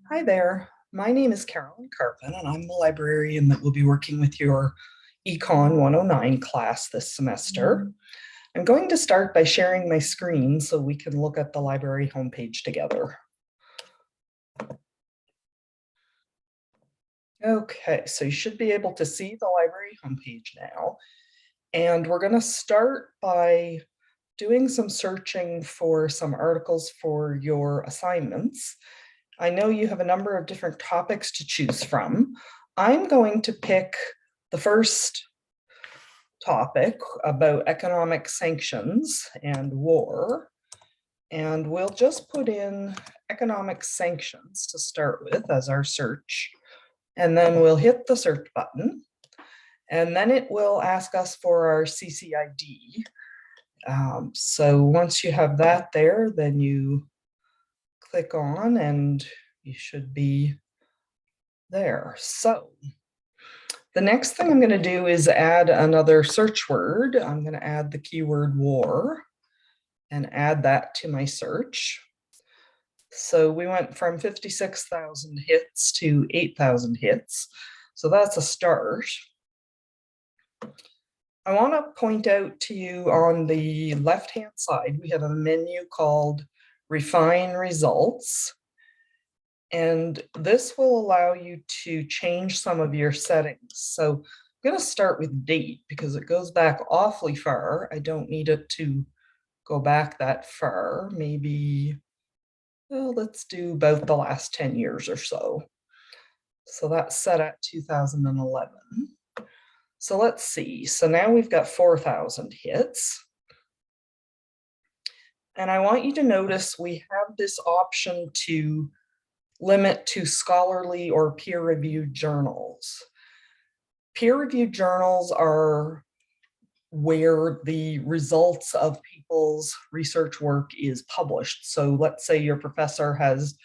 Hi there. My name is Carolyn Carpin, and I'm the librarian that will be working with your ECON 109 class this semester. I'm going to start by sharing my screen so we can look at the library homepage together. Okay, so you should be able to see the library homepage now. And we're going to start by doing some searching for some articles for your assignments. I know you have a number of different topics to choose from. I'm going to pick the first topic about economic sanctions and war, and we'll just put in economic sanctions to start with as our search, and then we'll hit the search button, and then it will ask us for our CCID. So once you have that there, then you click on and you should be there. So the next thing I'm going to do is add another search word. I'm going to add the keyword war and add that to my search. So we went from 56,000 hits to 8,000 hits. So that's a start. I want to point out to you on the left-hand side, we have a menu called Refine Results. And this will allow you to change some of your settings. So I'm going to start with date because it goes back awfully far. I don't need it to go back that far. Maybe, well, let's do about the last 10 years or so. So that's set at 2011. So let's see. So now we've got 4,000 hits. And I want you to notice we have this option to limit to scholarly or peer-reviewed journals. Peer-reviewed journals are where the results of people's research work is published. So let's say your professor has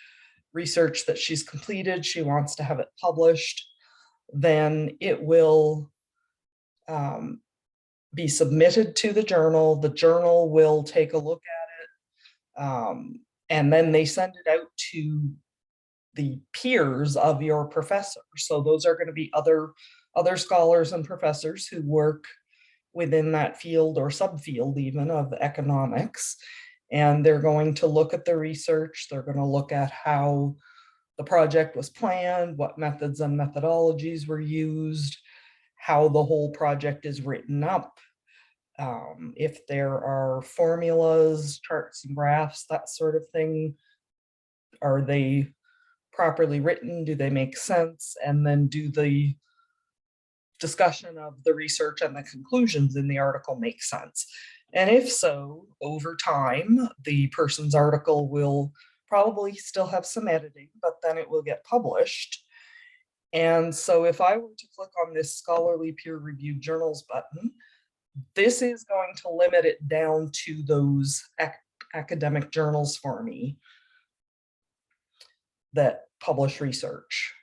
research that she's completed, she wants to have it published, then it will be submitted to the journal will take a look at it, and then they send it out to the peers of your professor. So those are going to be other scholars and professors who work within that field or subfield even of economics. And they're going to look at the research. They're going to look at how the project was planned, what methods and methodologies were used, how the whole project is written up. If there are formulas, charts and graphs, that sort of thing, are they properly written? Do they make sense? And then do the discussion of the research and the conclusions in the article make sense? And if so, over time, the person's article will probably still have some editing, but then it will get published. And so if I were to click on this scholarly peer-reviewed journals button, this is going to limit it down to those academic journals for me that publish research.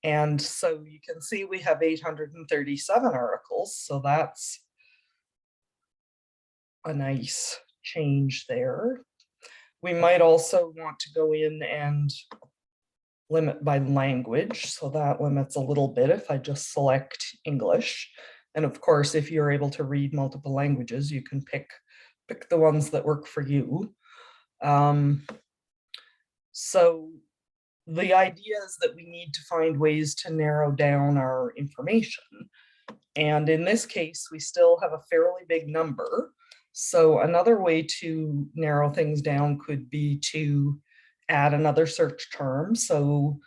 And so you can see we have 837 articles. So that's a nice change there. We might also want to go in and limit by language. So that limits a little bit if I just select English. And of course, if you're able to read multiple languages, you can pick the ones that work for you. So the idea is that we need to find ways to narrow down our information. And in this case, we still have a fairly big number. So another way to narrow things down could be to add another search term. So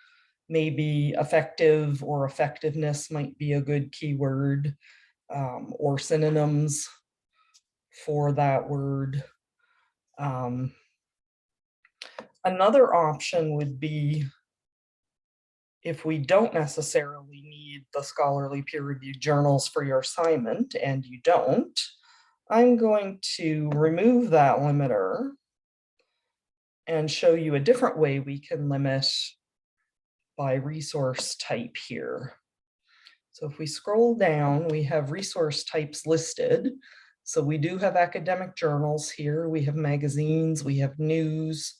maybe effective or effectiveness might be a good keyword, or synonyms for that word. Another option would be, if we don't necessarily need the scholarly peer-reviewed journals for your assignment, and you don't, I'm going to remove that limiter and show you a different way we can limit by resource type here. So if we scroll down, we have resource types listed. So we do have academic journals here, we have magazines, we have news,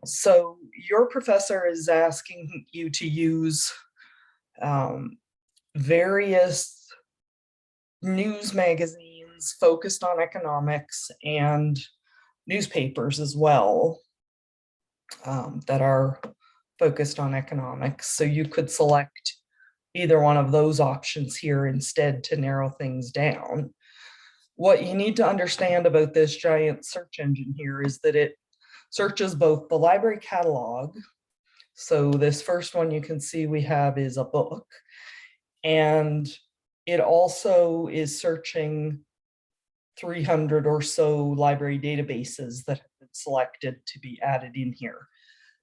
So your professor is asking you to use various news magazines focused on economics and newspapers as well that are focused on economics. So you could select either one of those options here instead to narrow things down. What you need to understand about this giant search engine here is that it searches both the library catalog. So this first one you can see we have is a book, and it also is searching 300 or so library databases that have been selected to be added in here.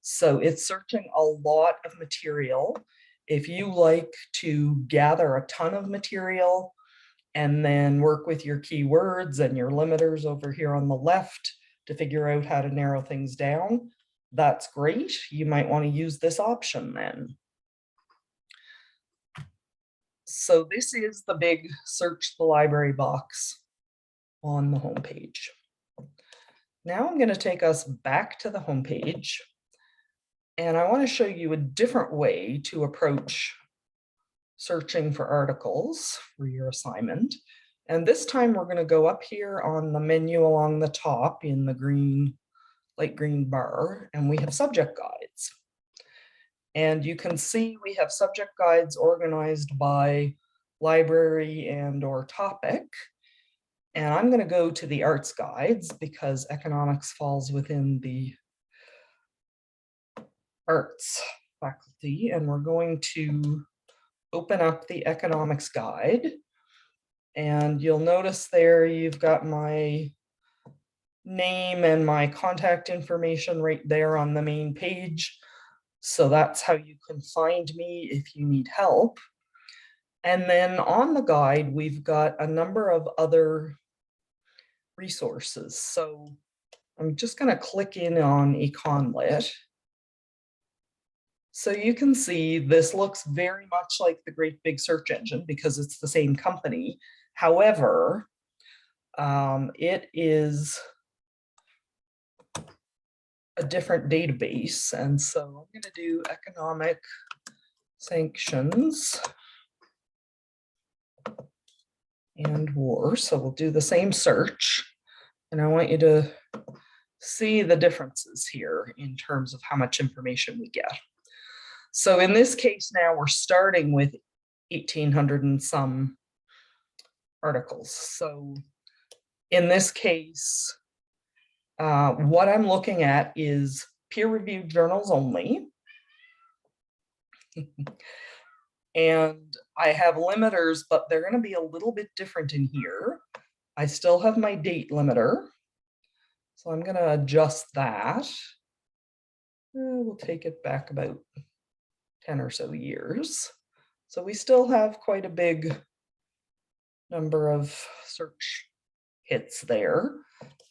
So it's searching a lot of material. If you like to gather a ton of material and then work with your keywords and your limiters over here on the left to figure out how to narrow things down, that's great. You might want to use this option then. So this is the big search the library box on the homepage. Now I'm going to take us back to the homepage, and I want to show you a different way to approach searching for articles for your assignment. And this time we're going to go up here on the menu along the top in the green, light green bar, and we have subject guides. And you can see we have subject guides organized by library and or topic. And I'm going to go to the arts guides because economics falls within the arts faculty, and we're going to open up the economics guide. And you'll notice there you've got my name and my contact information right there on the main page. So that's how you can find me if you need help. And then on the guide, we've got a number of other resources. So I'm just going to click in on EconLit. So you can see this looks very much like the Great Big Search Engine because it's the same company. However, it is a different database. And so I'm going to do economic sanctions and war. So we'll do the same search. And I want you to see the differences here in terms of how much information we get. So in this case now we're starting with 1,800 and some articles. So in this case, what I'm looking at is peer-reviewed journals only. And I have limiters, but they're going to be a little bit different in here. I still have my date limiter. So I'm going to adjust that. We'll take it back about 10 or so years. So we still have quite a big number of search hits there.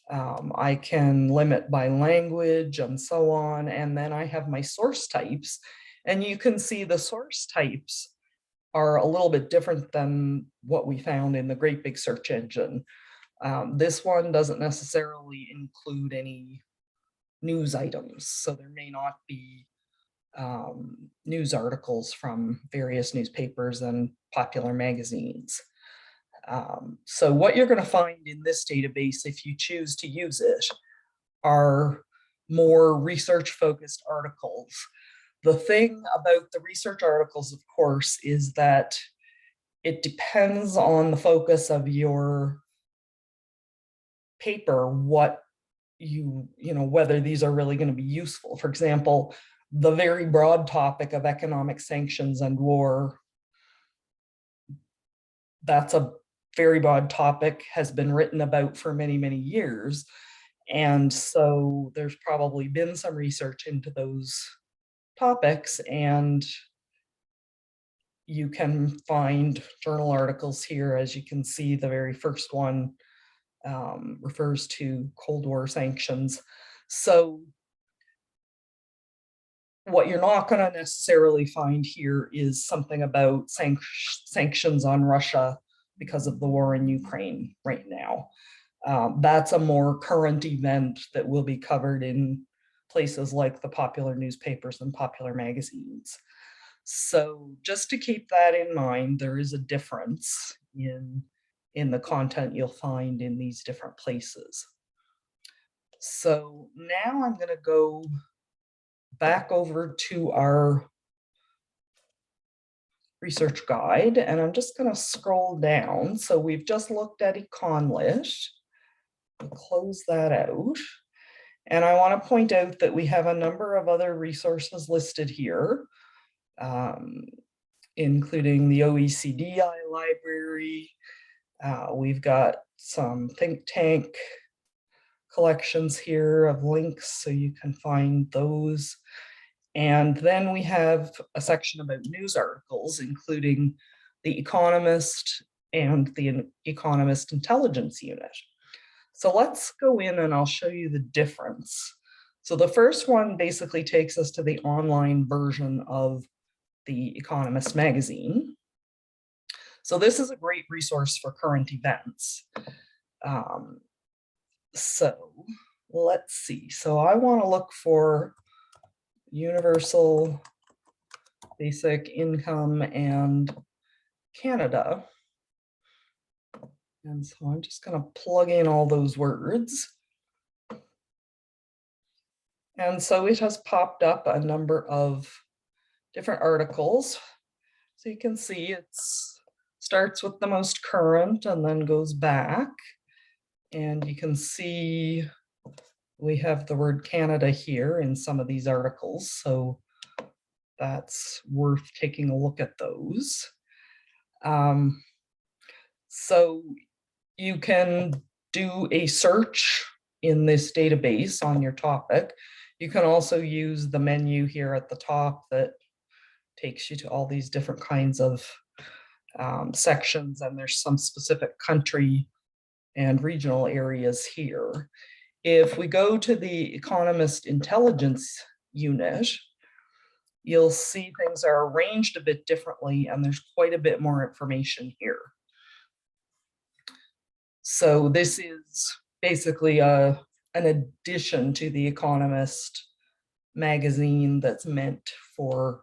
I can limit by language and so on. And then I have my source types. And you can see the source types are a little bit different than what we found in the Great Big Search Engine. This one doesn't necessarily include any news items. So there may not be news articles from various newspapers and popular magazines. So what you're going to find in this database, if you choose to use it, are more research-focused articles. The thing about the research articles, of course, is that it depends on the focus of your paper, what whether these are really going to be useful. For example, the very broad topic of economic sanctions and war, that's a very broad topic, has been written about for many, many years. And so there's probably been some research into those topics, and you can find journal articles here. As you can see, the very first one refers to Cold War sanctions. So what you're not going to necessarily find here is something about sanctions on Russia because of the war in Ukraine right now. That's a more current event that will be covered in places like the popular newspapers and popular magazines. So just to keep that in mind, there is a difference in the content you'll find in these different places. So now I'm going to go back over to our research guide, and I'm just going to scroll down. So we've just looked at EconLit. We'll close that out. And I want to point out that we have a number of other resources listed here, including the OECD iLibrary. We've got some think tank collections here of links, so you can find those. And then we have a section about news articles, including The Economist and the Economist Intelligence Unit. So let's go in and I'll show you the difference. So the first one basically takes us to the online version of the Economist magazine. So this is a great resource for current events. So let's see. So I want to look for universal basic income and Canada. And so I'm just going to plug in all those words. And so it has popped up a number of different articles. So you can see it starts with the most current and then goes back. And you can see we have the word Canada here in some of these articles. So that's worth taking a look at those. So you can do a search in this database on your topic. You can also use the menu here at the top that takes you to all these different kinds of sections, and there's some specific country and regional areas here. If we go to the Economist Intelligence Unit, you'll see things are arranged a bit differently, and there's quite a bit more information here. So this is basically an addition to the Economist magazine that's meant for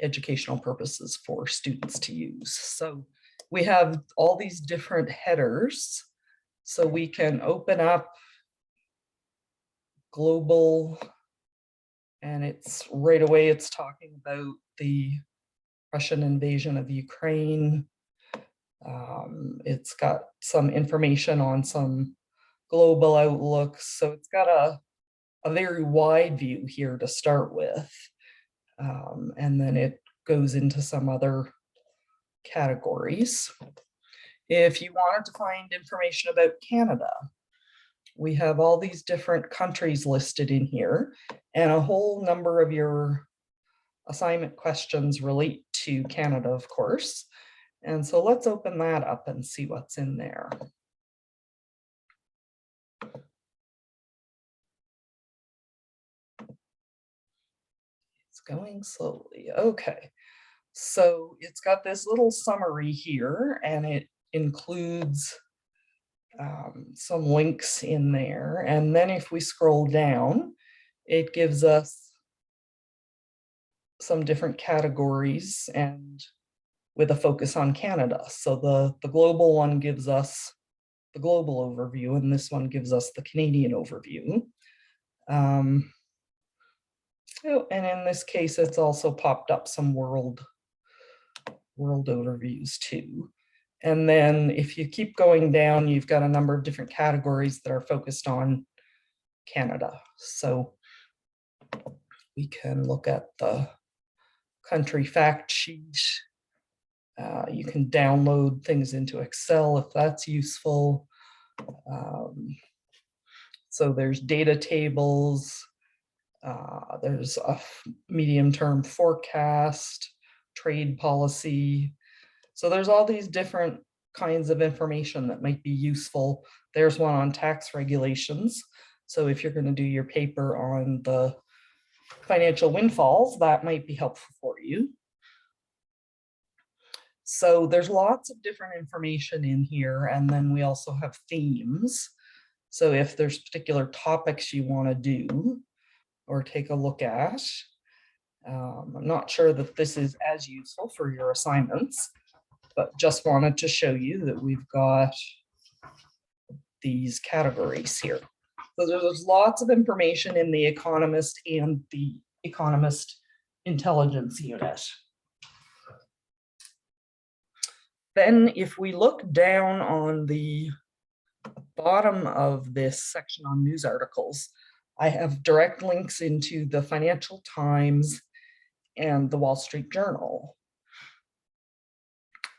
educational purposes for students to use. So we have all these different headers. So we can open up global, and it's right away, it's talking about the Russian invasion of Ukraine. It's got some information on some global outlooks. So it's got a very wide view here to start with. And then it goes into some other categories. If you wanted to find information about Canada, we have all these different countries listed in here, and a whole number of your assignment questions relate to Canada, of course. And so let's open that up and see what's in there. It's going slowly. Okay. So it's got this little summary here, and it includes some links in there. And then if we scroll down, it gives us some different categories and with a focus on Canada. So the global one gives us the global overview, and this one gives us the Canadian overview. And in this case, it's also popped up some world overviews too. And then if you keep going down, you've got a number of different categories that are focused on Canada. So we can look at the country fact sheet. You can download things into Excel if that's useful. So there's data tables. There's a medium-term forecast, trade policy. So there's all these different kinds of information that might be useful. There's one on tax regulations. So if you're going to do your paper on the financial windfalls, that might be helpful for you. So there's lots of different information in here. And then we also have themes. So if there's particular topics you want to do, or take a look at. I'm not sure that this is as useful for your assignments, but just wanted to show you that we've got these categories here. So there's lots of information in the Economist and the Economist Intelligence Unit. Then if we look down on the bottom of this section on news articles, I have direct links into the Financial Times and the Wall Street Journal.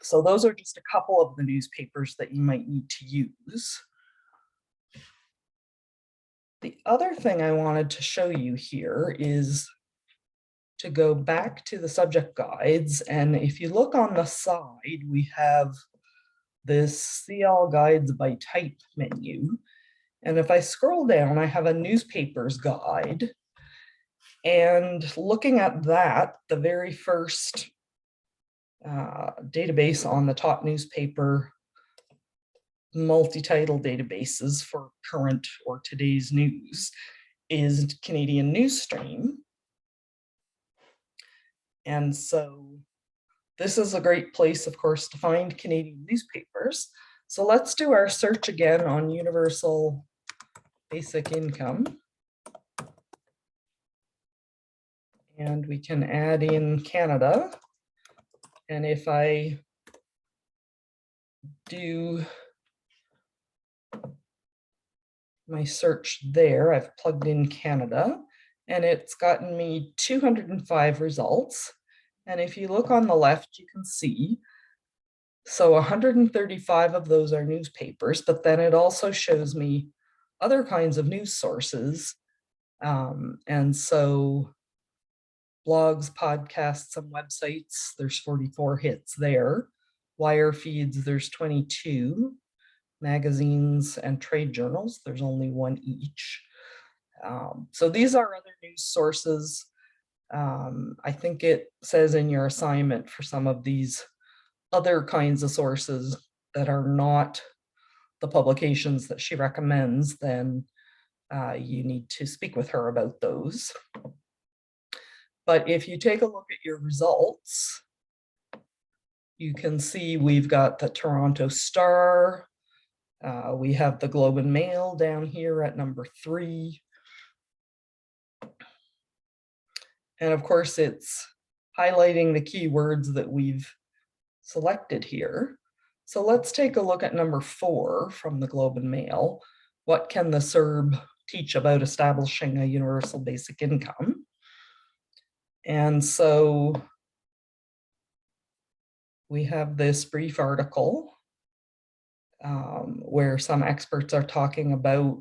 So those are just a couple of the newspapers that you might need to use. The other thing I wanted to show you here is to go back to the subject guides. And if you look on the side, we have this See All Guides by Type menu. And if I scroll down, I have a newspapers guide. And looking at that, the very first database on the top newspaper multi-title databases for current or today's news is Canadian News Stream. And so this is a great place, of course, to find Canadian newspapers. So let's do our search again on universal basic income. And we can add in Canada. And if I do my search there, I've plugged in Canada, and it's gotten me 205 results. And if you look on the left, you can see, so 135 of those are newspapers, but then it also shows me other kinds of news sources. And so blogs, podcasts, and websites, there's 44 hits there. Wire feeds, there's 22. Magazines and trade journals, there's only one each. So these are other news sources. I think it says in your assignment for some of these other kinds of sources that are not the publications that she recommends, then you need to speak with her about those. But if you take a look at your results, you can see we've got the Toronto Star, we have the Globe and Mail down here at number 3. And of course, it's highlighting the keywords that we've selected here. So let's take a look at number 4 from the Globe and Mail. What can the CERB teach about establishing a universal basic income? And so we have this brief article where some experts are talking about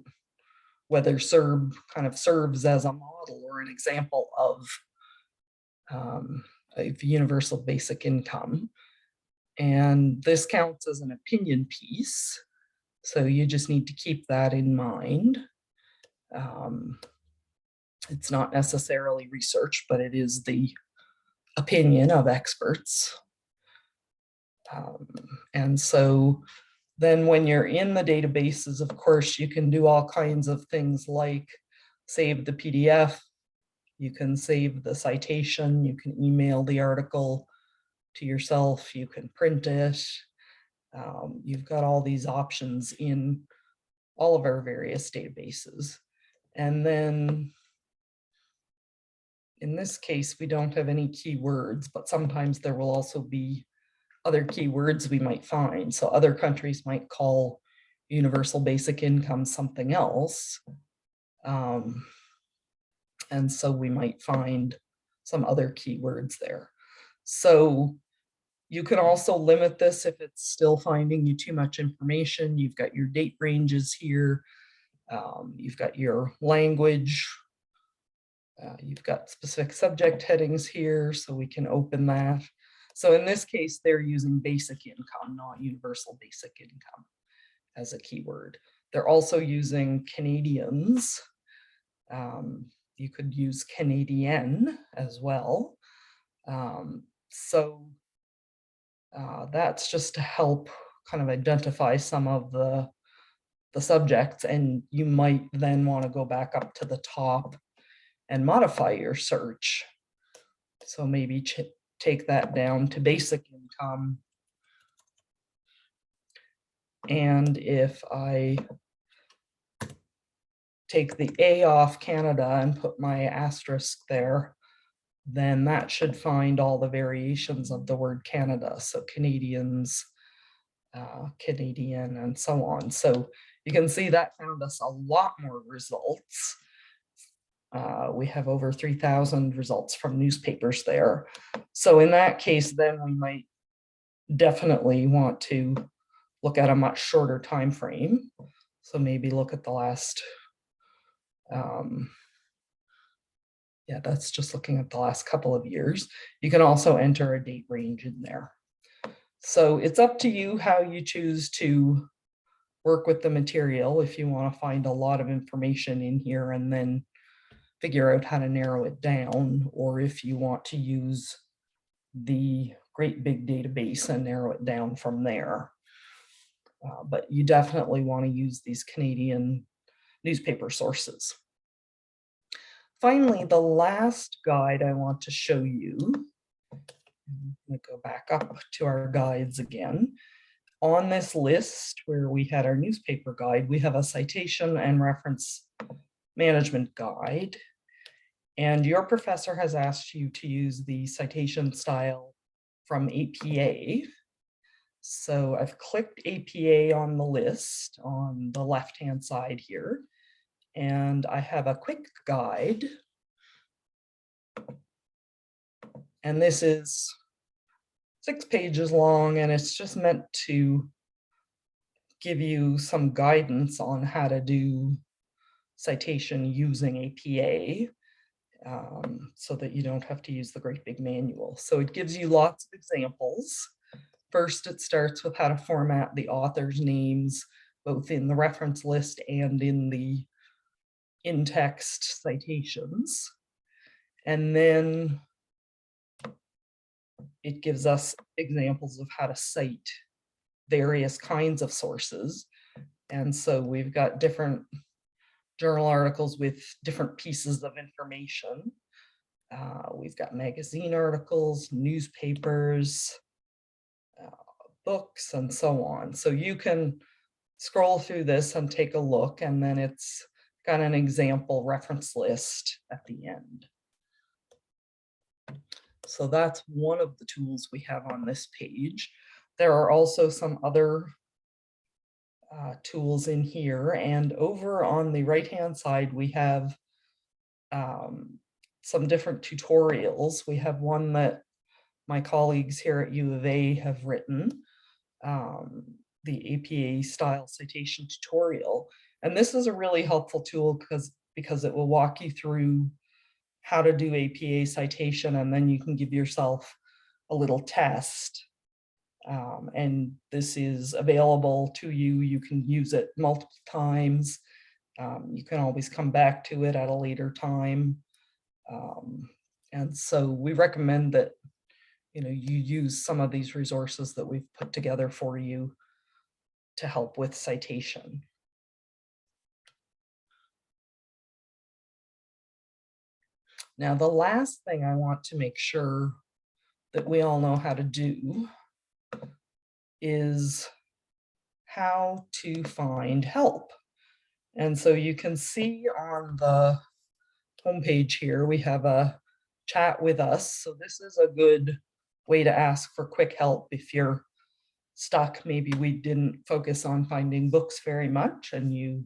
whether CERB kind of serves as a model or an example of a universal basic income. And this counts as an opinion piece, so you just need to keep that in mind. It's not necessarily research, but it is the opinion of experts. And so then when you're in the databases, of course, you can do all kinds of things like save the PDF, you can save the citation, you can email the article to yourself, you can print it. You've got all these options in all of our various databases. And then in this case, we don't have any keywords, but sometimes there will also be other keywords we might find. So other countries might call universal basic income something else. And so we might find some other keywords there. So you can also limit this if it's still finding you too much information. You've got your date ranges here. You've got your language. You've got specific subject headings here, so we can open that. So in this case, they're using basic income, not universal basic income as a keyword. They're also using Canadians. You could use Canadian as well. So that's just to help kind of identify some of the subjects, and you might then want to go back up to the top and modify your search. So maybe take that down to basic income. And if I take the A off Canada and put my asterisk there, then that should find all the variations of the word Canada. So Canadians, Canadian, and so on. So you can see that found us a lot more results. We have over 3,000 results from newspapers there. So in that case, then we might definitely want to look at a much shorter time frame. So maybe look at the last, yeah, that's just looking at the last couple of years. You can also enter a date range in there. So it's up to you how you choose to work with the material. If you want to find a lot of information in here and then figure out how to narrow it down, or if you want to use the great big database and narrow it down from there. But you definitely want to use these Canadian newspaper sources. Finally, the last guide I want to show you, I'm going to go back up to our guides again. On this list where we had our newspaper guide, we have a citation and reference management guide. And your professor has asked you to use the citation style from APA. So I've clicked APA on the list on the left-hand side here, and I have a quick guide. And this is 6 pages long, and it's just meant to give you some guidance on how to do citation using APA. So that you don't have to use the great big manual. So it gives you lots of examples. First, it starts with how to format the author's names, both in the reference list and in the in-text citations. And then it gives us examples of how to cite various kinds of sources. And so we've got different journal articles with different pieces of information. We've got magazine articles, newspapers, books, and so on. So you can scroll through this and take a look, and then it's got an example reference list at the end. So that's one of the tools we have on this page. There are also some other tools in here, and over on the right-hand side, we have some different tutorials. We have one that my colleagues here at U of A have written, the APA style citation tutorial. And this is a really helpful tool because it will walk you through how to do APA citation, and then you can give yourself a little test. And this is available to you. You can use it multiple times. You can always come back to it at a later time. And so we recommend that you use some of these resources that we've put together for you to help with citation. Now, the last thing I want to make sure that we all know how to do is how to find help. And so you can see on the homepage here, we have a chat with us. So this is a good way to ask for quick help if you're stuck. Maybe we didn't focus on finding books very much and you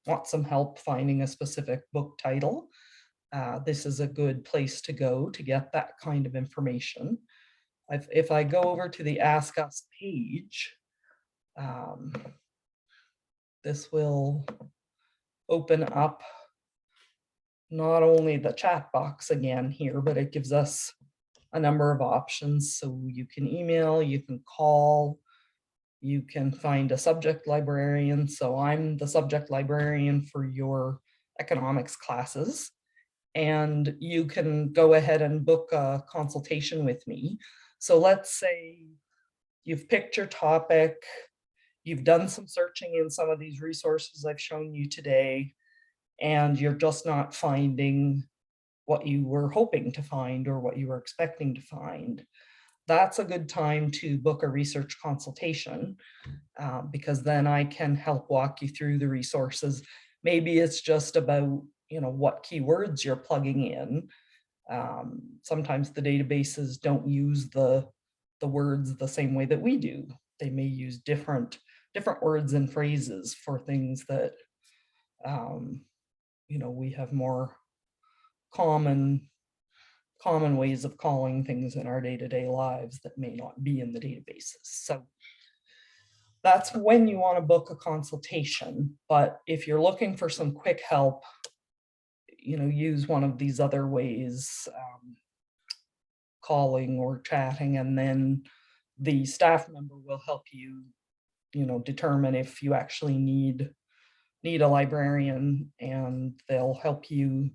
want some help finding a specific book title. This is a good place to go to get that kind of information. If I go over to the Ask Us page, this will open up not only the chat box again here, but it gives us a number of options. So you can email, you can call, you can find a subject librarian. So I'm the subject librarian for your economics classes. And you can go ahead and book a consultation with me. So let's say you've picked your topic, you've done some searching in some of these resources I've shown you today, and you're just not finding what you were hoping to find or what you were expecting to find, that's a good time to book a research consultation, because then I can help walk you through the resources. Maybe it's just about, what keywords you're plugging in. Sometimes the databases don't use the words the same way that we do. They may use different words and phrases for things that we have more common ways of calling things in our day-to-day lives that may not be in the databases. So that's when you want to book a consultation. But if you're looking for some quick help, use one of these other ways, calling or chatting, and then the staff member will help you, determine if you actually need a librarian, and they'll help you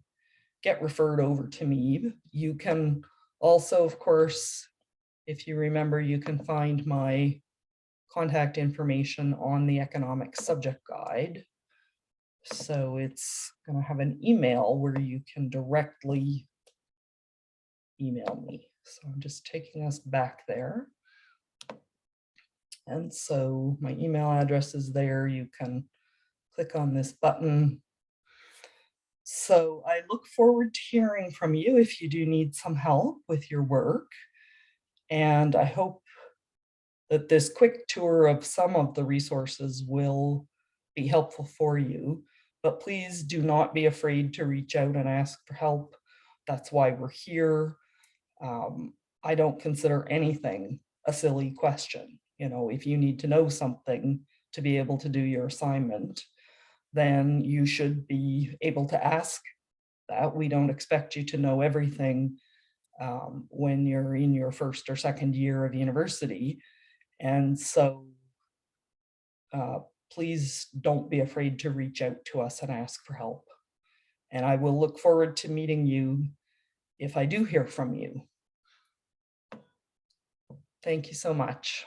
get referred over to me. You can also, of course, if you remember, you can find my contact information on the economic subject guide. So it's going to have an email where you can directly email me. So I'm just taking us back there. And so my email address is there. You can click on this button. So I look forward to hearing from you if you do need some help with your work. And I hope that this quick tour of some of the resources will be helpful for you. But please do not be afraid to reach out and ask for help. That's why we're here. I don't consider anything a silly question. If you need to know something to be able to do your assignment, then you should be able to ask that. We don't expect you to know everything when you're in your first or second year of university. And so please don't be afraid to reach out to us and ask for help. And I will look forward to meeting you if I do hear from you. Thank you so much.